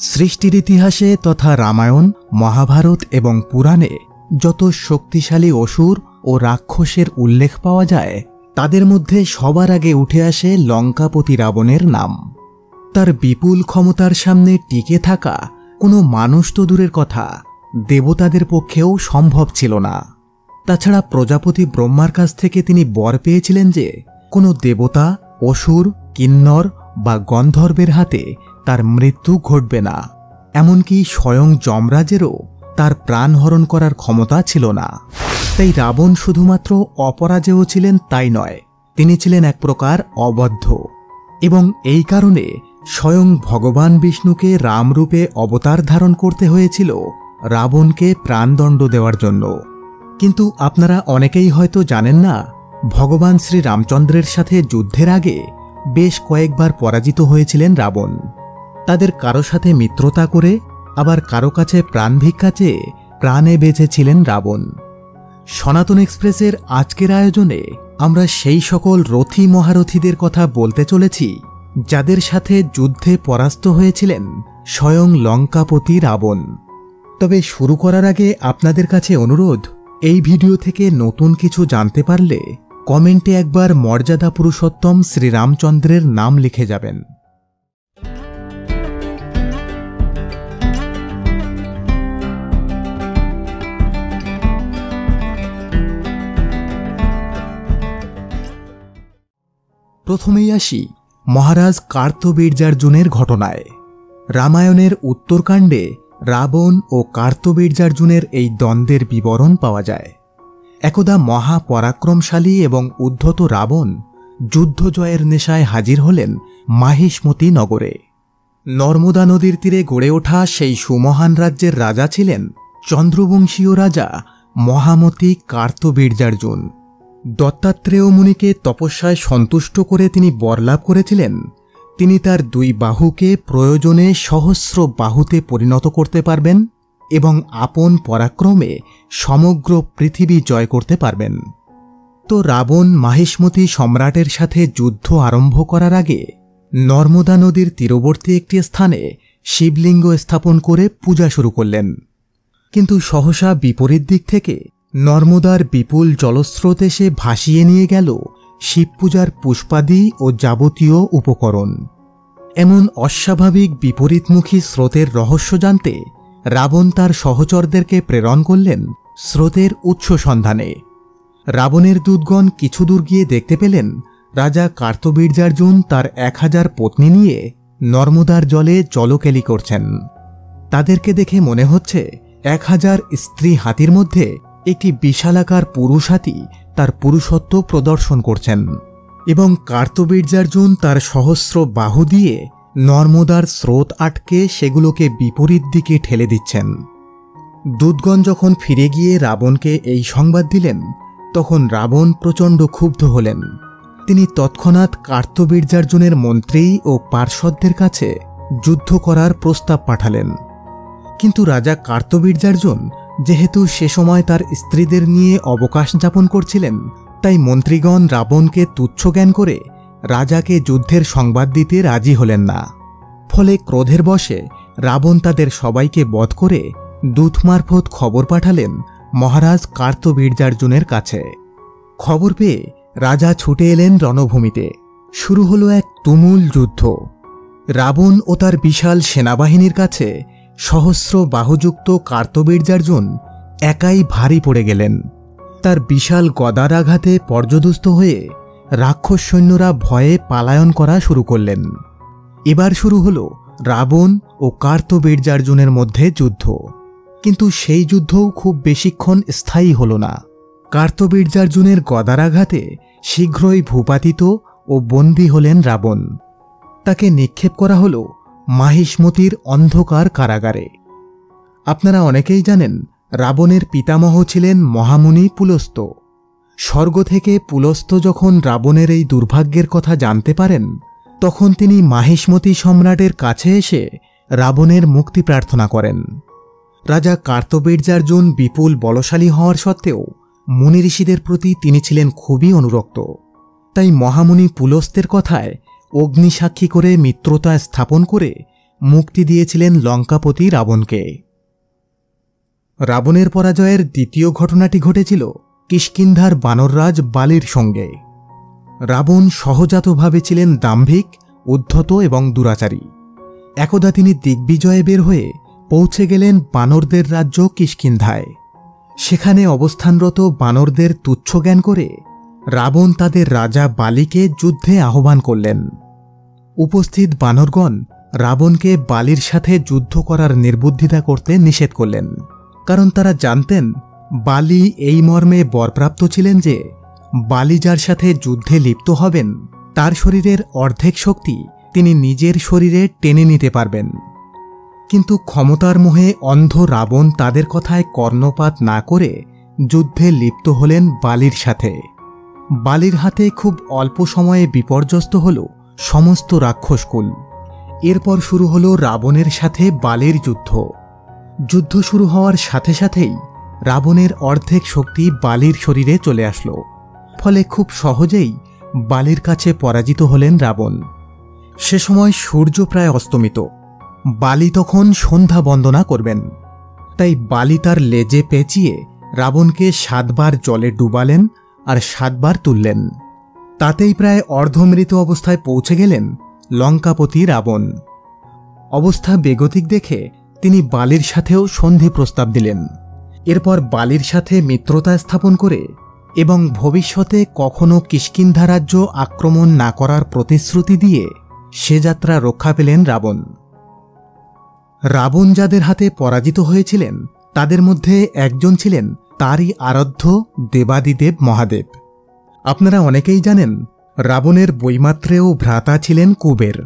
সৃষ্টির ইতিহাসে তথা রামায়ণ, মহাভারত এবং পুরাণে যত শক্তিশালী অসুর ও রাক্ষসের উল্লেখ পাওয়া যায় তাদের মধ্যে সবার আগে উঠে আসে লঙ্কাপতি রাবণের নাম। তার বিপুল ক্ষমতার সামনে টিকে থাকা কোনো মানুষ তো দূরের কথা, দেবতাদের পক্ষেও সম্ভব ছিল না। তাছাড়া প্রজাপতি ব্রহ্মার কাছ থেকে তিনি বর পেয়েছিলেন যে কোনো দেবতা, অসুর, কিন্নর বা গন্ধর্বের হাতে তার মৃত্যু ঘটবে না। এমনকি স্বয়ং যমরাজেরও তার প্রাণ হরণ করার ক্ষমতা ছিল না। তাই রাবণ শুধুমাত্র অপরাজেয় ছিলেন তাই নয়, তিনি ছিলেন এক প্রকার অবদ্ধ। এবং এই কারণে স্বয়ং ভগবান বিষ্ণুকে রামরূপে অবতার ধারণ করতে হয়েছিল রাবণকে প্রাণদণ্ড দেওয়ার জন্য। কিন্তু আপনারা অনেকেই হয়তো জানেন না, ভগবান শ্রী রামচন্দ্রের সাথে যুদ্ধের আগে বেশ কয়েকবার পরাজিত হয়েছিলেন রাবণ। তাদের কারো সাথে মিত্রতা করে আবার কারো কাছে প্রাণ ভিক্ষা চেয়ে প্রাণে বেঁচেছিলেন রাবণ। সনাতন এক্সপ্রেসের আজকের আয়োজনে আমরা সেই সকল রথী মহারথীদের কথা বলতে চলেছি যাদের সাথে যুদ্ধে পরাস্ত হয়েছিলেন স্বয়ং লঙ্কাপতি রাবণ। তবে শুরু করার আগে আপনাদের কাছে অনুরোধ, এই ভিডিও থেকে নতুন কিছু জানতে পারলে কমেন্টে একবার মর্যাদা পুরুষোত্তম শ্রীরামচন্দ্রের নাম লিখে যাবেন। প্রথমেই আসি মহারাজ কার্তবীর্যার্জুনের ঘটনায়। রামায়ণের উত্তরকাণ্ডে রাবণ ও কার্তবীর্যার্জুনের এই দ্বন্দ্বের বিবরণ পাওয়া যায়। একদা মহাপরাক্রমশালী এবং উদ্ধত রাবণ যুদ্ধ জয়ের নেশায় হাজির হলেন মাহিষ্মতি নগরে। নর্মদা নদীর তীরে গড়ে ওঠা সেই সুমহান রাজ্যের রাজা ছিলেন চন্দ্রবংশীয় রাজা মহামতি কার্তবীর্যার্জুন। দত্তাত্রেয় মুনিকে তপস্যায় সন্তুষ্ট করে তিনি বরলাভ করেছিলেন তিনি তার দুই বাহুকে প্রয়োজনে সহস্র বাহুতে পরিণত করতে পারবেন এবং আপন পরাক্রমে সমগ্র পৃথিবী জয় করতে পারবেন। তো রাবণ মাহিষ্মতি সম্রাটের সাথে যুদ্ধ আরম্ভ করার আগে নর্মদা নদীর তীরবর্তী একটি স্থানে শিবলিঙ্গ স্থাপন করে পূজা শুরু করলেন। কিন্তু সহসা বিপরীত দিক থেকে নর্মদার বিপুল জলস্রোত এসে ভাসিয়ে নিয়ে গেল শিবপূজার পুষ্পাদি ও যাবতীয় উপকরণ। এমন অস্বাভাবিক বিপরীতমুখী স্রোতের রহস্য জানতে রাবণ তার সহচরদেরকে প্রেরণ করলেন স্রোতের উৎস সন্ধানে। রাবণের দূতগণ কিছু দূর গিয়ে দেখতে পেলেন রাজা কার্তবীর্যার্জুন তার 1000 পত্নী নিয়ে নর্মদার জলে জলকেলি করছেন। তাদেরকে দেখে মনে হচ্ছে 1000 স্ত্রী হাতির মধ্যে একটি বিশালাকার পুরুষ হাতি তার পুরুষত্ব প্রদর্শন করছেন এবং কার্তবীর্যার্জুন তার সহস্র বাহু দিয়ে নর্মদার স্রোত আটকে সেগুলোকে বিপরীত দিকে ঠেলে দিচ্ছেন। দূতগণ যখন ফিরে গিয়ে রাবণকে এই সংবাদ দিলেন তখন রাবণ প্রচণ্ড ক্ষুব্ধ হলেন। তিনি তৎক্ষণাৎ কার্তবীর্যার্জুনের মন্ত্রী ও পার্ষদদের কাছে যুদ্ধ করার প্রস্তাব পাঠালেন। কিন্তু রাজা কার্তবীর্যার্জুন যেহেতু সে সময় তার স্ত্রীদের নিয়ে অবকাশ যাপন করছিলেন, তাই মন্ত্রীগণ রাবণকে তুচ্ছ জ্ঞান করে রাজাকে যুদ্ধের সংবাদ দিতে রাজি হলেন না। ফলে ক্রোধের বশে রাবণ তাদের সবাইকে বধ করে দূত মারফত খবর পাঠালেন মহারাজ কার্তবীর্যার্জুনের কাছে। খবর পেয়ে রাজা ছুটে এলেন রণভূমিতে। শুরু হলো এক তুমুল যুদ্ধ। রাবণ ও তার বিশাল সেনাবাহিনীর কাছে সহস্র বাহুযুক্ত কার্তবীর্যার্জুন একাই ভারী পড়ে গেলেন। তার বিশাল গদার আঘাতে পর্যদুস্ত হয়ে রাক্ষস সৈন্যরা ভয়ে পালায়ন করা শুরু করলেন। এবার শুরু হল রাবণ ও কার্তবীর্যার্জুনের মধ্যে যুদ্ধ। কিন্তু সেই যুদ্ধও খুব বেশিক্ষণ স্থায়ী হল না। কার্তবীর্যার্জুনের গদার আঘাতে শীঘ্রই ভূপাতিত ও বন্দী হলেন রাবণ। তাকে নিক্ষেপ করা হল মাহিষ্মতির অন্ধকার কারাগারে। আপনারা অনেকেই জানেন রাবণের পিতামহ ছিলেন মহামুনি পুলস্ত্য। স্বর্গ থেকে পুলস্ত্য যখন রাবণের এই দুর্ভাগ্যের কথা জানতে পারেন তখন তিনি মাহিষ্মতি সম্রাটের কাছে এসে রাবণের মুক্তি প্রার্থনা করেন। রাজা কার্তবীর্যার্জুন বিপুল বলশালী হওয়ার সত্ত্বেও মুনি ঋষিদের প্রতি তিনি ছিলেন খুবই অনুরক্ত। তাই মহামুনি পুলস্ত্যের কথায় অগ্নিসাক্ষী করে মিত্রতা স্থাপন করে মুক্তি দিয়েছিলেন লঙ্কাপতি রাবণকে। রাবণের পরাজয়ের দ্বিতীয় ঘটনাটি ঘটেছিল কিষ্কিন্ধার বানররাজ বালির সঙ্গে। রাবণ সহজাতভাবে ছিলেন দাম্ভিক, উদ্ধত এবং দুরাচারী। একদা তিনি দিগ্বিজয়ে বের হয়ে পৌঁছে গেলেন বানরদের রাজ্য কিষ্কিন্ধায়। সেখানে অবস্থানরত বানরদের তুচ্ছ জ্ঞান করে রাবণ তাদের রাজা বালিকে যুদ্ধে আহ্বান করলেন। উপস্থিত বানরগণ রাবণকে বালির সাথে যুদ্ধ করার নির্বুদ্ধিতা করতে নিষেধ করলেন, কারণ তারা জানতেন বালি এই মর্মে বরপ্রাপ্ত ছিলেন যে বালি যার সাথে যুদ্ধে লিপ্ত হবেন তার শরীরের অর্ধেক শক্তি তিনি নিজের শরীরে টেনে নিতে পারবেন। কিন্তু ক্ষমতার মোহে অন্ধ রাবণ তাদের কথায় কর্ণপাত না করে যুদ্ধে লিপ্ত হলেন বালির সাথে। বালির হাতে খুব অল্প সময়ে বিপর্যস্ত হল সমস্ত রাক্ষসকুল। এরপর শুরু হল রাবণের সাথে বালির যুদ্ধ। যুদ্ধ শুরু হওয়ার সাথে সাথেই রাবণের অর্ধেক শক্তি বালির শরীরে চলে আসলো। ফলে খুব সহজেই বালির কাছে পরাজিত হলেন রাবণ। সে সময় সূর্য প্রায় অস্তমিত। বালি তখন সন্ধ্যা বন্দনা করবেন। তাই বালি তার লেজে পেঁচিয়ে রাবণকে 7 বার জলে ডুবালেন আর 7 বার তুললেন। তাতেই প্রায় অর্ধমৃত অবস্থায় পৌঁছে গেলেন লঙ্কাপতি রাবণ। অবস্থা বেগতিক দেখে তিনি বালির সাথেও সন্ধি প্রস্তাব দিলেন। এরপর বালির সাথে মিত্রতা স্থাপন করে এবং ভবিষ্যতে কখনো কিষ্কিন্ধা রাজ্য আক্রমণ না করার প্রতিশ্রুতি দিয়ে সে যাত্রা রক্ষা পেলেন রাবণ। রাবণ যাদের হাতে পরাজিত হয়েছিলেন তাদের মধ্যে একজন ছিলেন তারই আরাধ্য দেবাদিদেব মহাদেব। আপনারা অনেকেই জানেন রাবণের বৈমাত্রেয় ভ্রাতা ছিলেন কুবের।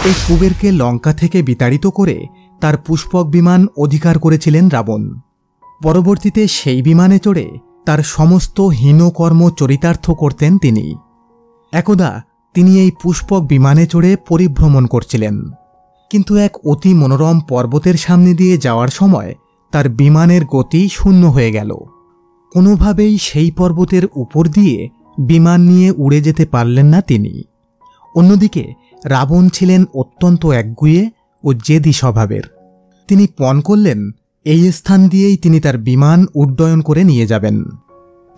এই কুবেরকে লঙ্কা থেকে বিতাড়িত করে তার পুষ্পক বিমান অধিকার করেছিলেন রাবণ। পরবর্তীতে সেই বিমানে চড়ে তার সমস্ত হীনকর্ম চরিতার্থ করতেন তিনি। একদা তিনি এই পুষ্পক বিমানে চড়ে পরিভ্রমণ করছিলেন, কিন্তু এক অতি মনোরম পর্বতের সামনে দিয়ে যাওয়ার সময় তার বিমানের গতি শূন্য হয়ে গেল। কোনোভাবেই সেই পর্বতের উপর দিয়ে বিমান নিয়ে উড়ে যেতে পারলেন না তিনি। অন্যদিকে রাবণ ছিলেন অত্যন্ত একগুঁয়ে ও জেদি স্বভাবের। তিনি পণ করলেন এই স্থান দিয়েই তিনি তার বিমান উড্ডয়ন করে নিয়ে যাবেন।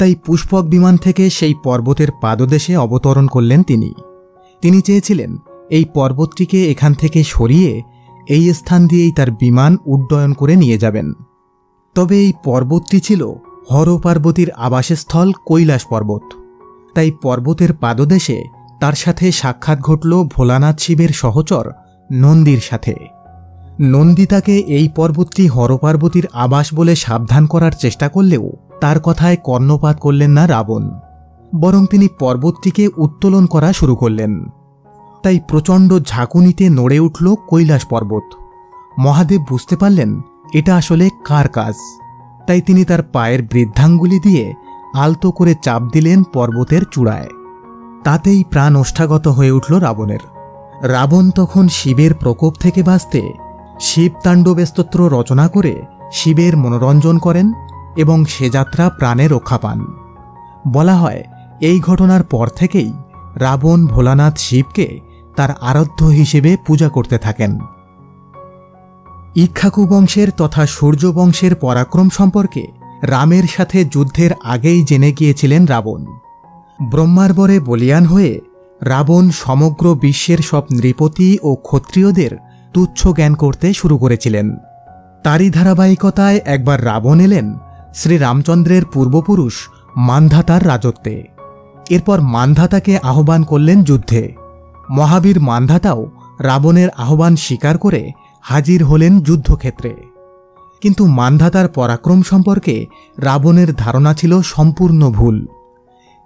তাই পুষ্পক বিমান থেকে সেই পর্বতের পাদদেশে অবতরণ করলেন তিনি। তিনি চেয়েছিলেন এই পর্বতটিকে এখান থেকে সরিয়ে এই স্থান দিয়েই তার বিমান উড্ডয়ন করে নিয়ে যাবেন। তবে এই পর্বতটি ছিল হর পার্বতীর আবাসস্থল কৈলাস পর্বত। তাই পর্বতের পাদদেশে তার সাথে সাক্ষাৎ ঘটল ভোলানাথ শিবের সহচর নন্দীর সাথে। নন্দী তাকে এই পর্বতটি হরপার্বতীর আবাস বলে সাবধান করার চেষ্টা করলেও তার কথায় কর্ণপাত করলেন না রাবণ, বরং তিনি পর্বতটিকে উত্তোলন করা শুরু করলেন। তাই প্রচণ্ড ঝাঁকুনিতে নড়ে উঠল কৈলাস পর্বত। মহাদেব বুঝতে পারলেন এটা আসলে কার কাজ। তাই তিনি তার পায়ের বৃদ্ধাঙ্গুলি দিয়ে আলতো করে চাপ দিলেন পর্বতের চূড়ায়। তাতেই প্রাণ ওষ্ঠাগত হয়ে উঠল রাবণের। রাবণ তখন শিবের প্রকোপ থেকে বাঁচতে শিব তাণ্ডব স্তোত্র রচনা করে শিবের মনোরঞ্জন করেন এবং সে যাত্রা প্রাণে রক্ষা পান। বলা হয় এই ঘটনার পর থেকেই রাবণ ভোলানাথ শিবকে তার আরাধ্য হিসেবে পূজা করতে থাকেন। ইক্ষ্বাকু বংশের তথা সূর্য বংশের পরাক্রম সম্পর্কে রামের সাথে যুদ্ধের আগেই জেনে গিয়েছিলেন রাবণ। ব্রহ্মার বরে বলিয়ান হয়ে রাবণ সমগ্র বিশ্বের সব নৃপতি ও ক্ষত্রিয়দের তুচ্ছ জ্ঞান করতে শুরু করেছিলেন। তারই ধারাবাহিকতায় একবার রাবণ এলেন শ্রীরামচন্দ্রের পূর্বপুরুষ মান্ধাতার রাজত্বে। এরপর মান্ধাতাকে আহ্বান করলেন যুদ্ধে। মহাবীর মান্ধাতাও রাবণের আহ্বান স্বীকার করে হাজির হলেন যুদ্ধক্ষেত্রে। কিন্তু মান্ধাতার পরাক্রম সম্পর্কে রাবণের ধারণা ছিল সম্পূর্ণ ভুল।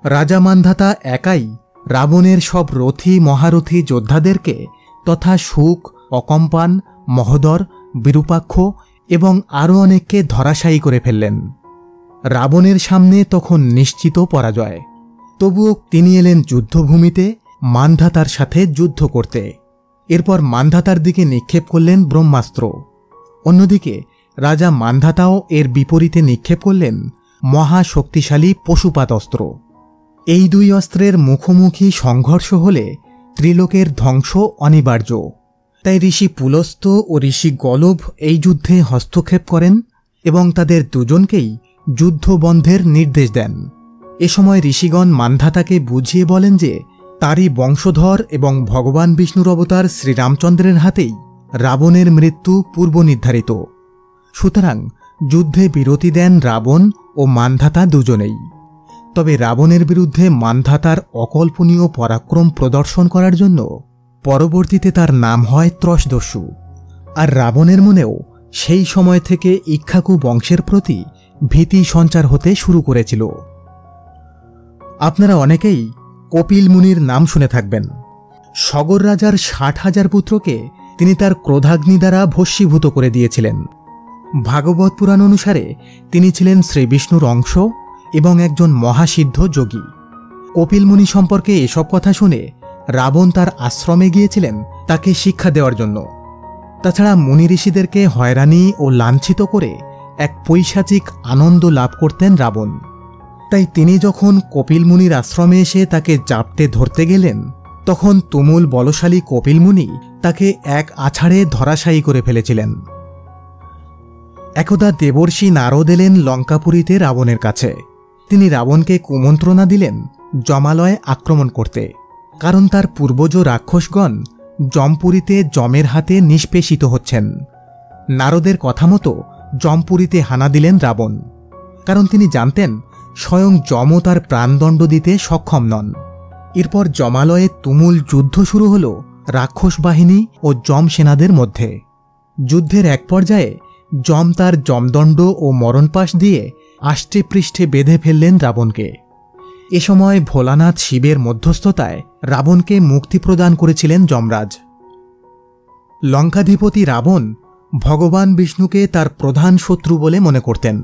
রাজা মান্ধাতা একাই রাবণের সব রথী মহারথী যোদ্ধাদেরকে তথা শুক, অকম্পান, মহোদর, বিরূপাক্ষ এবং আরও অনেককে ধরাশায়ী করে ফেললেন। রাবণের সামনে তখন নিশ্চিত পরাজয়। তবুও তিনি এলেন যুদ্ধভূমিতে মান্ধাতার সাথে যুদ্ধ করতে। এরপর মান্ধাতার দিকে নিক্ষেপ করলেন ব্রহ্মাস্ত্র। অন্যদিকে রাজা মান্ধাতাও এর বিপরীতে নিক্ষেপ করলেন মহাশক্তিশালী পশুপাত অস্ত্র। এই দুই অস্ত্রের মুখোমুখি সংঘর্ষ হলে ত্রিলোকের ধ্বংস অনিবার্য। তাই ঋষি পুলস্ত্য ও ঋষি গলভ এই যুদ্ধে হস্তক্ষেপ করেন এবং তাদের দুজনকেই যুদ্ধ বন্ধের নির্দেশ দেন। এ সময় ঋষিগণ মান্ধাতাকে বুঝিয়ে বলেন যে তারই বংশধর এবং ভগবান বিষ্ণুর অবতার শ্রীরামচন্দ্রের হাতেই রাবণের মৃত্যু পূর্ব নির্ধারিত। সুতরাং যুদ্ধে বিরতি দেন রাবণ ও মান্ধাতা দুজনেই। তবে রাবণের বিরুদ্ধে মান্ধাতার অকল্পনীয় পরাক্রম প্রদর্শন করার জন্য পরবর্তীতে তার নাম হয় ত্রশদস্যু। আর রাবণের মনেও সেই সময় থেকে ইক্ষ্বাকু বংশের প্রতি ভীতি সঞ্চার হতে শুরু করেছিল। আপনারা অনেকেই কপিল মুনির নাম শুনে থাকবেন। সগর রাজার ৬০,০০০ পুত্রকে তিনি তার ক্রোধাগ্নি দ্বারা ভস্মীভূত করে দিয়েছিলেন। ভাগবত পুরাণ অনুসারে তিনি ছিলেন শ্রীবিষ্ণুর অংশ এবং একজন মহাসিদ্ধ যোগী। কপিল মুনি সম্পর্কে এসব কথা শুনে রাবণ তার আশ্রমে গিয়েছিলেন তাকে শিক্ষা দেওয়ার জন্য। তাছাড়া মুনি ঋষিদেরকে হয়রানি ও লাঞ্ছিত করে এক পৈশাচিক আনন্দ লাভ করতেন রাবণ। তাই তিনি যখন কপিল মুনির আশ্রমে এসে তাকে জাপটে ধরতে গেলেন, তখন তুমুল বলশালী কপিল মুনি তাকে এক আছাড়ে ধরাশায়ী করে ফেলেছিলেন। একদা দেবর্ষি নারদ এলেন লঙ্কাপুরীতে রাবণের কাছে। তিনি রাবণকে কুমন্ত্রণা দিলেন যমালয় আক্রমণ করতে, কারণ তার পূর্বজ রাক্ষসগণ যমপুরীতে যমের হাতে নিষ্পেষিত হচ্ছেন। নারদের কথা মতো যমপুরীতে হানা দিলেন রাবণ, কারণ তিনি জানতেন স্বয়ং যমও তার প্রাণদণ্ড দিতে সক্ষম নন। এরপর যমালয়ে তুমুল যুদ্ধ শুরু হল রাক্ষস বাহিনী ও যম সেনাদের মধ্যে। যুদ্ধের এক পর্যায়ে যম তার যমদণ্ড ও মরণপাশ দিয়ে আষ্টে পৃষ্ঠে বেঁধে ফেললেন রাবণকে। এ সময় ভোলানাথ শিবের মধ্যস্থতায় রাবণকে মুক্তি প্রদান করেছিলেন যমরাজ। লঙ্কাধিপতি রাবণ ভগবান বিষ্ণুকে তার প্রধান শত্রু বলে মনে করতেন।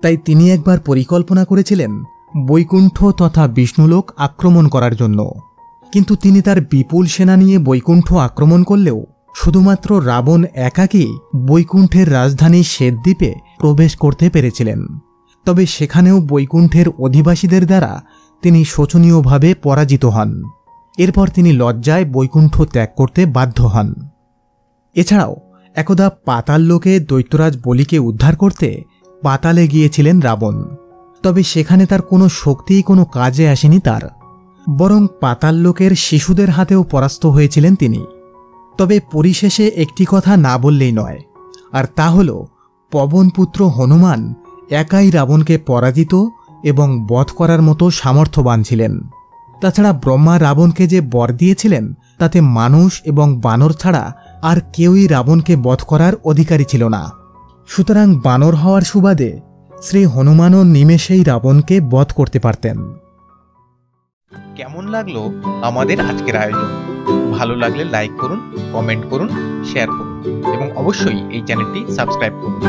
তাই তিনি একবার পরিকল্পনা করেছিলেন বৈকুণ্ঠ তথা বিষ্ণুলোক আক্রমণ করার জন্য। কিন্তু তিনি তার বিপুল সেনা নিয়ে বৈকুণ্ঠ আক্রমণ করলেও শুধুমাত্র রাবণ একাকী বৈকুণ্ঠের রাজধানী শ্বেতদ্বীপে প্রবেশ করতে পেরেছিলেন। তবে সেখানেও বৈকুণ্ঠের অধিবাসীদের দ্বারা তিনি শোচনীয়ভাবে পরাজিত হন। এরপর তিনি লজ্জায় বৈকুণ্ঠ ত্যাগ করতে বাধ্য হন। এছাড়াও একদা পাতাল লোকে দৈত্যরাজ বলিকে উদ্ধার করতে পাতালে গিয়েছিলেন রাবণ। তবে সেখানে তার কোনো শক্তিই কোনো কাজে আসেনি তার, বরং পাতাল লোকের শিশুদের হাতেও পরাস্ত হয়েছিলেন তিনি। তবে পরিশেষে একটি কথা না বললেই নয়, আর তা হল পবনপুত্র হনুমান একাই রাবণকে পরাজিত এবং বধ করার মতো সামর্থ্যবান ছিলেন। তাছাড়া ব্রহ্মা রাবণকে যে বর দিয়েছিলেন তাতে মানুষ এবং বানর ছাড়া আর কেউই রাবণকে বধ করার অধিকারী ছিল না। সুতরাং বানর হওয়ার সুবাদে শ্রী হনুমানও নিমেষেই রাবণকে বধ করতে পারতেন। কেমন লাগলো আমাদের আজকের আয়োজন? ভালো লাগলে লাইক করুন, কমেন্ট করুন, শেয়ার করুন এবং অবশ্যই এই চ্যানেলটি সাবস্ক্রাইব করুন।